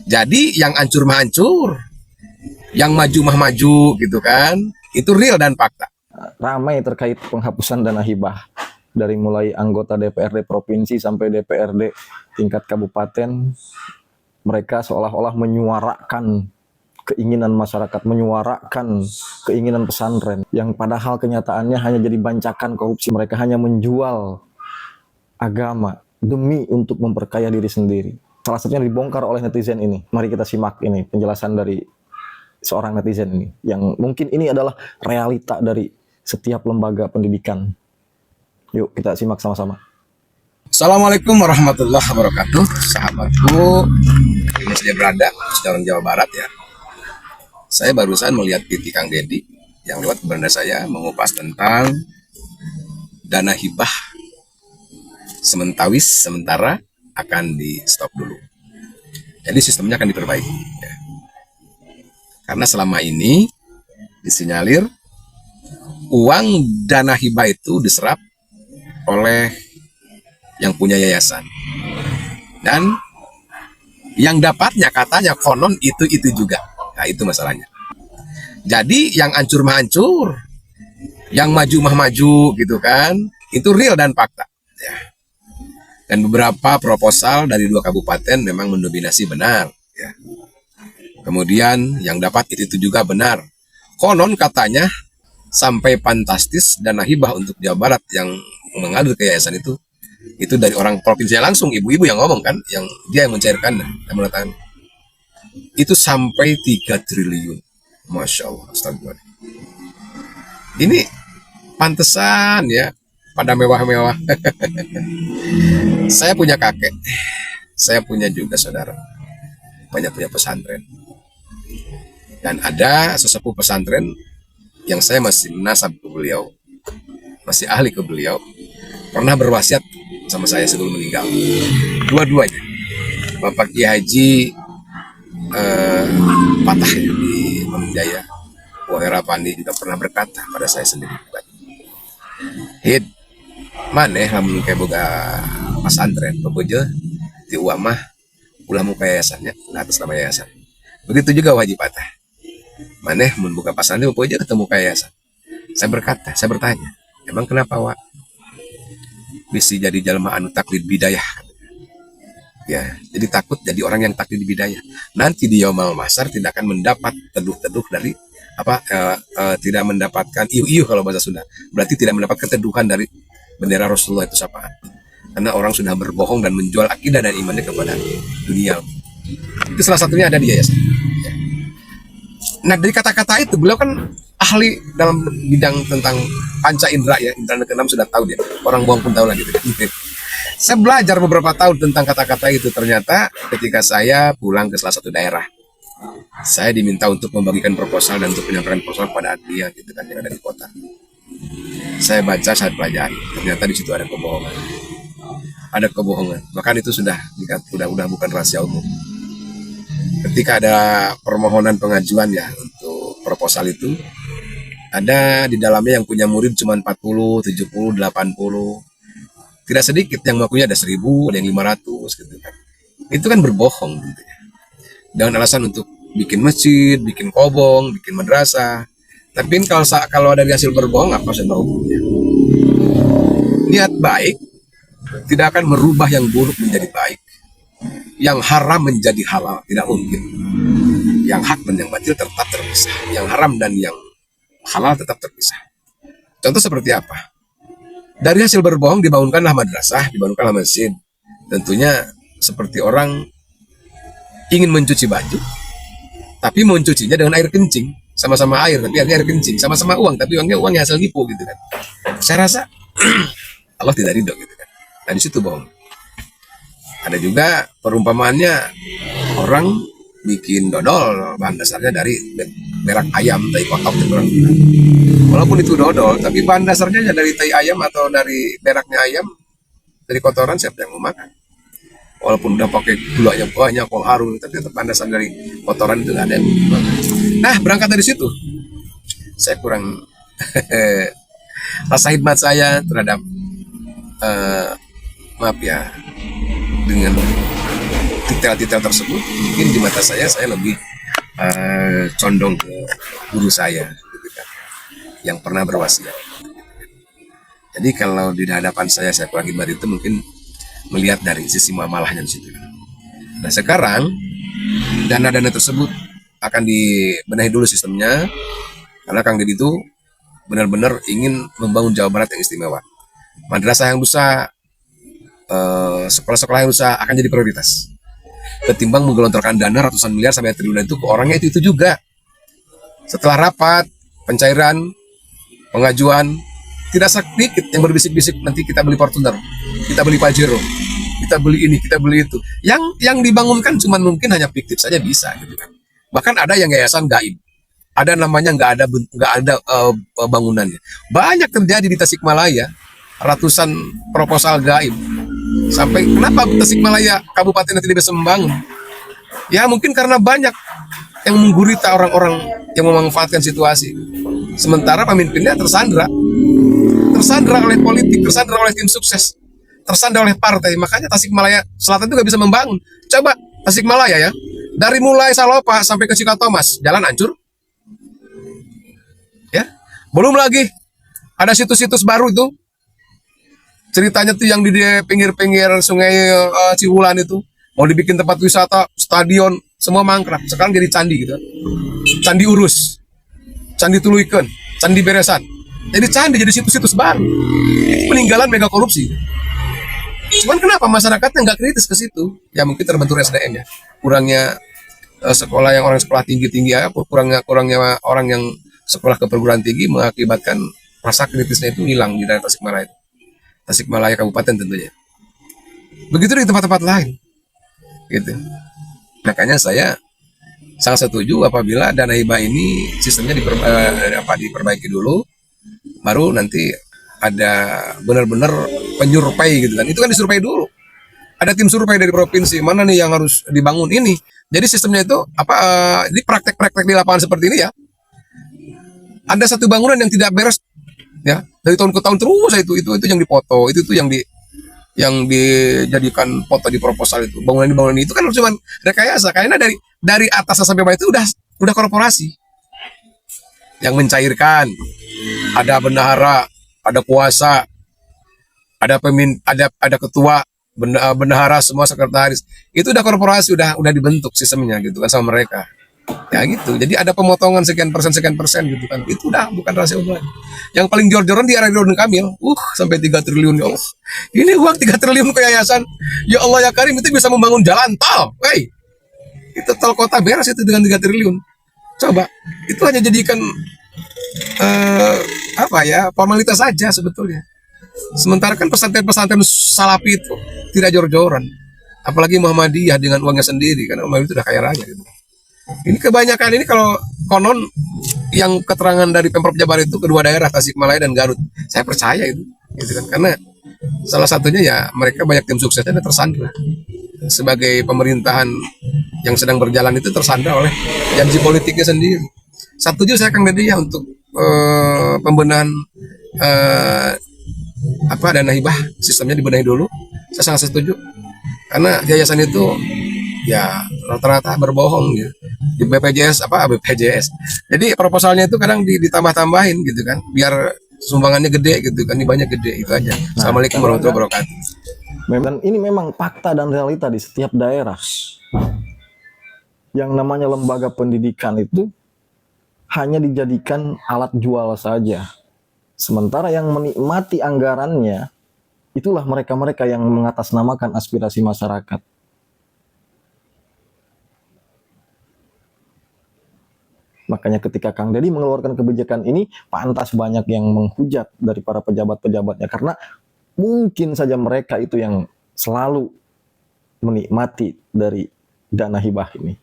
Jadi yang hancur mah hancur, yang maju mah maju gitu kan. Itu real dan fakta. Ramai terkait penghapusan dana hibah dari mulai anggota DPRD provinsi sampai DPRD tingkat kabupaten. Mereka seolah-olah menyuarakan keinginan masyarakat, menyuarakan keinginan pesantren, yang padahal kenyataannya hanya jadi bancakan korupsi. Mereka hanya menjual agama demi untuk memperkaya diri sendiri. Salah satunya dibongkar oleh netizen ini. Mari kita simak ini penjelasan dari seorang netizen ini, yang mungkin ini adalah realita dari setiap lembaga pendidikan. Yuk kita simak sama-sama. Assalamualaikum warahmatullahi wabarakatuh. Sahabatku, ini saya berada di Jalan Jawa Barat ya. Saya barusan melihat PT Kang Deddy yang lewat ke beranda saya mengupas tentang dana hibah sementara akan di stop dulu. Jadi sistemnya akan diperbaiki ya. Karena selama ini disinyalir uang dana hibah itu diserap oleh yang punya yayasan, dan yang dapatnya katanya konon itu juga. Nah itu masalahnya. Jadi yang hancur mah hancur, yang maju mah maju gitu kan. Itu real dan fakta ya. Dan beberapa proposal dari 2 kabupaten memang mendominasi benar ya. Kemudian yang dapat itu juga benar. Konon katanya sampai fantastis dana hibah untuk Jawa Barat yang mengalir ke yayasan itu dari orang provinsi langsung, ibu-ibu yang ngomong kan, yang dia yang mencairkan dan menandatangani. Itu sampai 3 triliun. Masya Allah, astagfirullah. Ini pantesan ya, pada mewah-mewah. Saya punya kakek, saya punya juga saudara, banyak punya pesantren. Dan ada sesepuh pesantren yang saya masih nasab ke beliau, masih ahli ke beliau, pernah berwasiat sama saya sebelum meninggal. Dua-duanya, Bapak Kiai Haji Patah di Mangunjaya, Wahera Pandi juga pernah berkata pada saya sendiri, Hid, maneh lamun kayak boga pesantren, pebeje di uang mah ulah muka yayasannya, atas nama yayasan. Begitu juga Wajib Patah, maneh mun buka pesantren pebeje ketemu yayasan. Saya bertanya, emang kenapa Wak? Bisa jadi jalma anu taklid bidayah ya, jadi takut jadi orang yang taklid bidayah. Nanti di Yaumal Mahsyar tidak akan mendapat teduh-teduh dari tidak mendapatkan iu-iu kalau bahasa Sunda, berarti tidak mendapat keteduhan dari bendera Rasulullah itu sapaan, karena orang sudah berbohong dan menjual akidah dan imannya kepada dunia. Itu salah satunya ada di yayasan ya. Nah dari kata-kata itu beliau kan ahli dalam bidang tentang panca indera ya, indera keenam sudah tahu dia, orang bohong pun tahu lah gitu. Saya belajar beberapa tahun tentang kata-kata itu. Ternyata ketika saya pulang ke salah satu daerah, saya diminta untuk membagikan proposal dan untuk menyampaikan proposal pada dia gitu kan, yang ada di kota. Saya baca, saya pelajari, ternyata di situ ada kebohongan, bahkan itu sudah bukan rahasia umum. Ketika ada permohonan pengajuan ya untuk proposal itu, ada di dalamnya yang punya murid cuma 40, 70, 80. Tidak sedikit yang mengakunya ada 1000, ada yang 500 gitu kan. Itu kan berbohong gitu ya. Dengan alasan untuk bikin masjid, bikin kobong, bikin madrasah. Tapi kalau dari hasil berbohong apa sebab hukumnya? Niat baik tidak akan merubah yang buruk menjadi baik. Yang haram menjadi halal, tidak mungkin. Yang hak dan yang batil tetap terpisah. Yang haram dan yang halal tetap terpisah. Contoh seperti apa? Dari hasil berbohong dibangunkanlah madrasah, dibangunkanlah masjid. Tentunya seperti orang ingin mencuci baju, tapi mencucinya dengan air kencing. Sama-sama air, tapi air kencing. Sama-sama uang, tapi uangnya hasil nipu gitu kan. Saya rasa Allah tidak ridho gitu kan. Nah di situ bohong. Ada juga perumpamaannya, orang bikin dodol, bahan dasarnya dari berak ayam, tai kotok gitu kan. Walaupun itu dodol, tapi bahan dasarnya dari tai ayam atau dari beraknya ayam, dari kotoran, siapa yang mau makan? Walaupun udah pakai gulanya banyak, kok harum, tapi tetap bahan dasar dari kotoran itu nggak ada yang mau makan. Nah berangkat dari situ, saya kurang rasa hikmat saya terhadap maaf ya, dengan detail-detail tersebut mungkin di mata saya lebih condong ke guru saya gitu kan, yang pernah berwasiat. Jadi kalau di hadapan saya kurang hikmat itu mungkin melihat dari sisi muamalahnya di situ. Nah sekarang dana-dana tersebut akan dibenahi dulu sistemnya, karena Kang Deddy itu benar-benar ingin membangun Jawa Barat yang istimewa. Madrasah yang besar, sekolah-sekolah yang besar akan jadi prioritas. Ketimbang menggelontorkan dana ratusan miliar sampai triliunan itu ke orangnya itu juga. Setelah rapat, pencairan, pengajuan, tidak sedikit yang berbisik-bisik nanti kita beli Fortuner, kita beli Pajero, kita beli ini, kita beli itu. Yang dibangunkan cuma mungkin hanya fiktif saja bisa gitu kan. Bahkan ada yang yayasan gaib, ada namanya nggak ada bangunannya. Banyak terjadi di Tasikmalaya, ratusan proposal gaib. Sampai kenapa Tasikmalaya kabupaten tidak bisa membangun? Ya mungkin karena banyak yang menggurita orang-orang yang memanfaatkan situasi. Sementara pemimpinnya tersandra oleh politik, tersandra oleh tim sukses, tersandra oleh partai. Makanya Tasikmalaya Selatan itu nggak bisa membangun. Coba Tasikmalaya ya, dari mulai Salopa sampai ke Cikatomas, jalan hancur. Ya, belum lagi ada situs-situs baru itu. Ceritanya tuh yang di pinggir-pinggir sungai Ciwulan itu mau dibikin tempat wisata, stadion, semua mangkrak. Sekarang jadi candi gitu. Candi Urus, Candi Tuluiken, Candi Beresan. Jadi candi, jadi situs-situs baru. Itu peninggalan mega korupsi. Cuman kenapa masyarakatnya nggak kritis ke situ? Ya mungkin terbentur SDM-nya, kurangnya sekolah yang orang sekolah tinggi-tinggi ya, kurangnya orang yang sekolah ke perguruan tinggi mengakibatkan rasa kritisnya itu hilang di daerah Tasikmalaya. Tasikmalaya Kabupaten tentunya. Begitu di tempat-tempat lain, gitu. Makanya saya sangat setuju apabila dana hibah ini sistemnya diperbaiki dulu, baru nanti ada benar-benar penyurvei gitu kan. Itu kan disurvei dulu. Ada tim survei dari provinsi mana nih yang harus dibangun ini. Jadi sistemnya itu di praktek-praktek di lapangan seperti ini ya. Ada satu bangunan yang tidak beres ya, dari tahun ke tahun terus itu yang dipoto, itu yang dijadikan foto di proposal itu. Bangunan itu kan cuma rekayasa, karena dari atas sampai bawah itu udah korporasi yang mencairkan. Ada bendahara, ada kuasa, ada ketua, bendahara, semua sekretaris. Itu udah korporasi, udah dibentuk sistemnya gitu kan sama mereka. Ya gitu. Jadi ada pemotongan sekian persen gitu kan. Itu udah bukan rahasia umum. Yang paling jor-joran di era Ridwan Kamil. Sampai 3 triliun ya Allah. Ini uang 3 triliun ke yayasan. Ya Allah ya Karim, itu bisa membangun jalan tol. Wey. Itu tol kota beres itu dengan 3 triliun. Coba. Itu hanya jadikan formalitas saja sebetulnya. Sementara kan pesantren-pesantren Salafi itu tidak jor-joran. Apalagi Muhammadiyah dengan uangnya sendiri, karena Muhammadiyah itu udah kaya raya gitu. Ini kebanyakan ini kalau konon yang keterangan dari Pemprov Jabar itu kedua daerah Tasikmalaya dan Garut. Saya percaya itu, gitu kan. Karena salah satunya ya mereka banyak tim suksesnya tersandra. Sebagai pemerintahan yang sedang berjalan itu tersandra oleh janji politiknya sendiri. Setuju saya Kang Deddy ya untuk pembenahan dana hibah, sistemnya dibenahi dulu. Saya sangat setuju. Karena yayasan itu ya rata-rata berbohong ya di BPJS. Jadi proposalnya itu kadang ditambah-tambahin gitu kan, biar sumbangannya gede gitu kan, banyak gede itu aja. Assalamualaikum warahmatullahi wabarakatuh. Dan ini memang fakta dan realita di setiap daerah. Yang namanya lembaga pendidikan itu hanya dijadikan alat jual saja. Sementara yang menikmati anggarannya itulah mereka-mereka yang mengatasnamakan aspirasi masyarakat. Makanya ketika Kang Deddy mengeluarkan kebijakan ini, pantas banyak yang menghujat dari para pejabat-pejabatnya. Karena mungkin saja mereka itu yang selalu menikmati dari dana hibah ini.